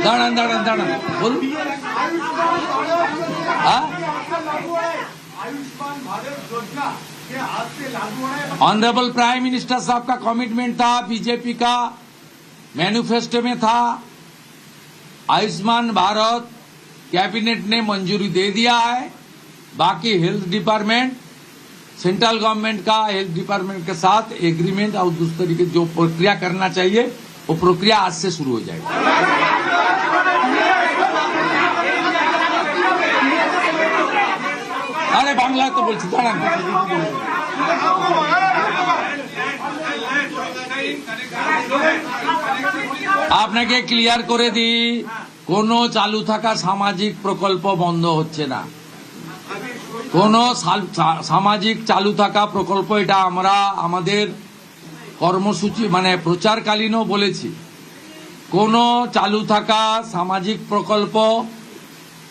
দাঁড়ান দাঁড়ান দাঁড়ান বলুন। ऑनरेबल प्राइम मिनिस्टर साहब का कमिटमेंट था, बीजेपी का मैनिफेस्टो में था। आयुष्मान भारत कैबिनेट ने मंजूरी दे दिया है। बाकी हेल्थ डिपार्टमेंट, सेंट्रल गवर्नमेंट का हेल्थ डिपार्टमेंट के साथ एग्रीमेंट और दूसरे तरीके जो प्रक्रिया करना चाहिए वो प्रक्रिया आज से शुरू हो जाएगी। अरे बांग्ला तो बोलছি দাঁড়ান। আপনাকে ক্লিয়ার করে দিই, কোনো চালু থাকা সামাজিক প্রকল্প বন্ধ হচ্ছে না। কোন সামাজিক চালু থাকা প্রকল্প, এটা আমরা আমাদের কর্মসূচি মানে প্রচারকালীনও বলেছি। কোন চালু থাকা সামাজিক প্রকল্প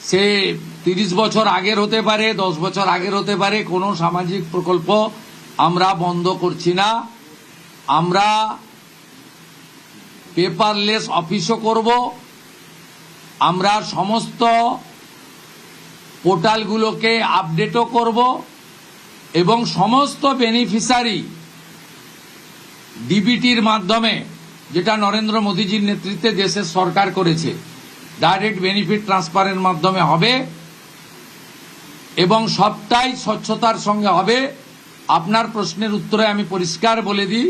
সে 30 বছর আগের হতে পারে, 10 বছর আগের হতে পারে, কোনো সামাজিক প্রকল্প আমরা বন্ধ করছি না। আমরা পেপারলেস অফিসও করব। আমরা সমস্ত পোর্টালগুলোকে আপডেটও করব এবং সমস্ত বেনিফিশিয়ারি ডিবিটির মাধ্যমে, যেটা নরেন্দ্র মোদীজির নেতৃত্বে দেশের সরকার করেছে, ডাইরেক্ট বেনিফিট ট্রান্সফারের মাধ্যমে হবে এবং সবটাই স্বচ্ছতার সঙ্গে হবে। আপনার প্রশ্নের উত্তরে আমি পরিষ্কার বলে দিই,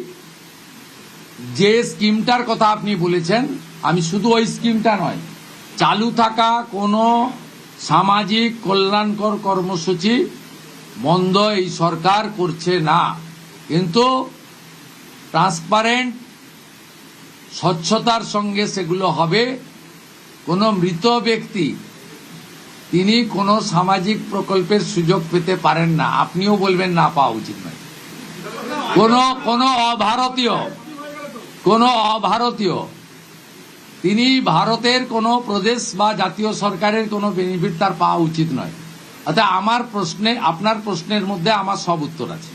যে স্কিমটার কথা আপনি বলেছেন, আমি শুধু ওই স্কিমটা নয়, চালু থাকা কোনো সামাজিক কল্যাণকর কর্মসূচি বন্ধ এই সরকার করছে না, কিন্তু ট্রান্সপারেন্ট স্বচ্ছতার সঙ্গে সেগুলো হবে। কোনো মৃত ব্যক্তি তিনি কোনো সামাজিক প্রকল্পের সুযোগ পেতে পারেন না, আপনিও বলবেন না পাওয়া উচিত নয়। কোনো অভারতীয় তিনি ভারতের কোনো প্রদেশ বা জাতীয় সরকারের কোনো বেনিফিট তার পাওয়া উচিত নয়। অর্থাৎ আমার প্রশ্নে, আপনার প্রশ্নের মধ্যে আমার সব উত্তর আছে।